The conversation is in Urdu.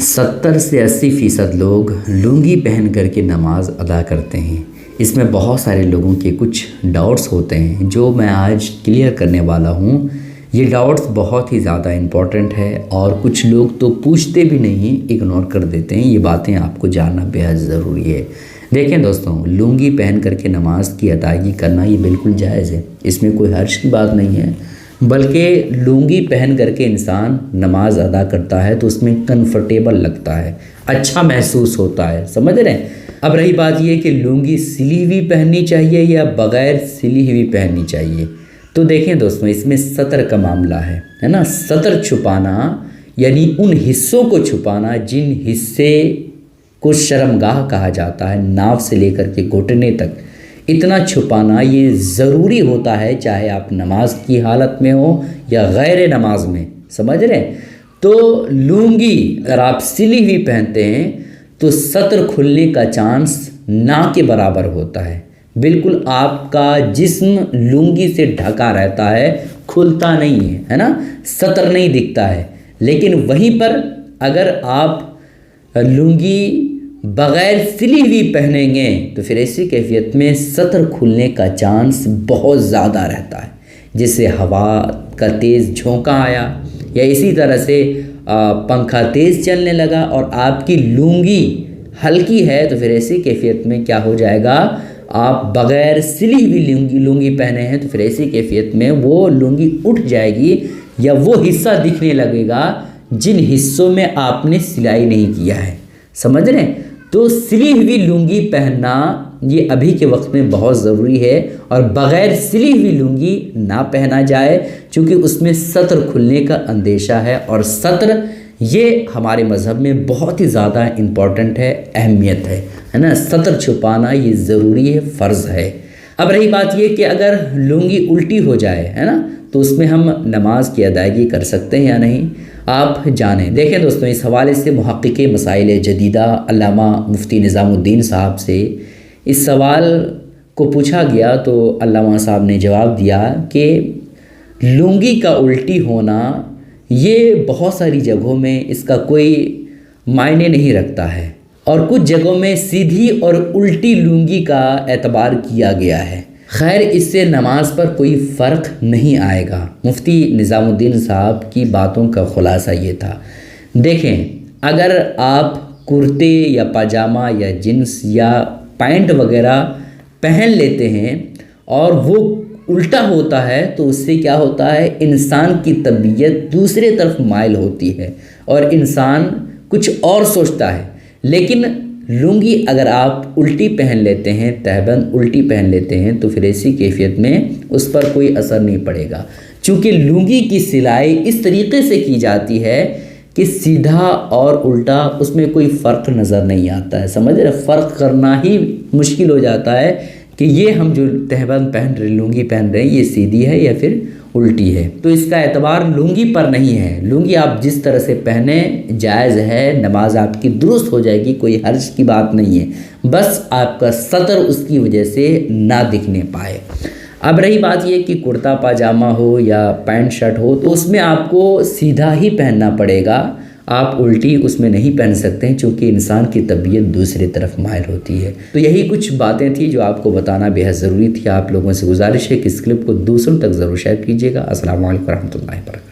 70 سے 80% لوگ لنگی پہن کر کے نماز ادا کرتے ہیں۔ اس میں بہت سارے لوگوں کے کچھ ڈاؤٹس ہوتے ہیں جو میں آج کلیئر کرنے والا ہوں۔ یہ ڈاؤٹس بہت ہی زیادہ امپورٹنٹ ہے اور کچھ لوگ تو پوچھتے بھی نہیں، اگنور کر دیتے ہیں۔ یہ باتیں آپ کو جاننا بے حد ضروری ہے۔ دیکھیں دوستوں، لنگی پہن کر کے نماز کی ادائیگی کرنا یہ بالکل جائز ہے، اس میں کوئی حرج کی بات نہیں ہے، بلکہ لنگی پہن کر کے انسان نماز ادا کرتا ہے تو اس میں کنفرٹیبل لگتا ہے، اچھا محسوس ہوتا ہے، سمجھ رہے ہیں؟ اب رہی بات یہ کہ لنگی سلی ہوئی پہننی چاہیے یا بغیر سلی ہوئی پہننی چاہیے، تو دیکھیں دوستوں، اس میں سطر کا معاملہ ہے نا۔ سطر چھپانا یعنی ان حصوں کو چھپانا جن حصے کو شرمگاہ کہا جاتا ہے، ناف سے لے کر کے گھٹنے تک اتنا چھپانا یہ ضروری ہوتا ہے، چاہے آپ نماز کی حالت میں ہو یا غیر نماز میں، سمجھ رہے ہیں؟ تو لنگی اگر آپ سلی ہوئی پہنتے ہیں تو سطر کھلنے کا چانس نہ کے برابر ہوتا ہے، بالکل آپ کا جسم لنگی سے ڈھکا رہتا ہے، کھلتا نہیں ہے نا، سطر نہیں دکھتا ہے۔ لیکن وہیں پر اگر آپ لنگی بغیر سلی ہوئی پہنیں گے تو پھر ایسی کیفیت میں سطر کھلنے کا چانس بہت زیادہ رہتا ہے، جس سے ہوا کا تیز جھونکا آیا یا اسی طرح سے پنکھا تیز چلنے لگا اور آپ کی لنگی ہلکی ہے تو پھر ایسی کیفیت میں کیا ہو جائے گا، آپ بغیر سلی ہوئی لنگی پہنے ہیں تو پھر ایسی کیفیت میں وہ لنگی اٹھ جائے گی یا وہ حصہ دکھنے لگے گا جن حصوں میں آپ نے سلائی نہیں کیا ہے، سمجھ رہے ہیں؟ تو سلی ہوئی لنگی پہننا یہ ابھی کے وقت میں بہت ضروری ہے، اور بغیر سلی ہوئی لنگی نہ پہنا جائے چونکہ اس میں سطر کھلنے کا اندیشہ ہے، اور سطر یہ ہمارے مذہب میں بہت ہی زیادہ امپورٹنٹ ہے، اہمیت ہے نا۔ سطر چھپانا یہ ضروری ہے، فرض ہے۔ اب رہی بات یہ کہ اگر لنگی الٹی ہو جائے ہے نا تو اس میں ہم نماز کی ادائیگی کر سکتے ہیں یا نہیں، آپ جانیں۔ دیکھیں دوستوں، اس حوالے سے محقق مسائل جدیدہ علامہ مفتی نظام الدین صاحب سے اس سوال کو پوچھا گیا تو علامہ صاحب نے جواب دیا کہ لنگی کا الٹی ہونا یہ بہت ساری جگہوں میں اس کا کوئی معنی نہیں رکھتا ہے، اور کچھ جگہوں میں سیدھی اور الٹی لنگی کا اعتبار کیا گیا ہے، خیر اس سے نماز پر کوئی فرق نہیں آئے گا۔ مفتی نظام الدین صاحب کی باتوں کا خلاصہ یہ تھا۔ دیکھیں، اگر آپ کرتے یا پاجامہ یا جینس یا پینٹ وغیرہ پہن لیتے ہیں اور وہ الٹا ہوتا ہے تو اس سے کیا ہوتا ہے، انسان کی طبیعت دوسرے طرف مائل ہوتی ہے اور انسان کچھ اور سوچتا ہے۔ لیکن لنگی اگر آپ الٹی پہن لیتے ہیں، تہبند الٹی پہن لیتے ہیں تو پھر ایسی کیفیت میں اس پر کوئی اثر نہیں پڑے گا، چونکہ لنگی کی سلائی اس طریقے سے کی جاتی ہے کہ سیدھا اور الٹا اس میں کوئی فرق نظر نہیں آتا ہے، سمجھ رہے؟ فرق کرنا ہی مشکل ہو جاتا ہے کہ یہ ہم جو تہبند پہن رہے، لنگی پہن رہے ہیں، یہ سیدھی ہے یا پھر الٹی ہے، تو اس کا اعتبار لنگی پر نہیں ہے۔ لنگی آپ جس طرح سے پہنیں جائز ہے، نماز آپ کی درست ہو جائے گی، کوئی حرج کی بات نہیں ہے، بس آپ کا سطر اس کی وجہ سے نہ دکھنے پائے۔ اب رہی بات یہ کہ کرتا پاجامہ ہو یا پینٹ شرٹ ہو تو اس میں آپ کو سیدھا ہی پہننا پڑے گا، آپ الٹی اس میں نہیں پہن سکتے ہیں چونکہ انسان کی طبیعت دوسری طرف مائل ہوتی ہے۔ تو یہی کچھ باتیں تھیں جو آپ کو بتانا بے حد ضروری تھی۔ آپ لوگوں سے گزارش ہے کہ اس کلپ کو دوسروں تک ضرور شیئر کیجیے گا۔ السلام علیکم ورحمۃ اللہ وبرکاتہ۔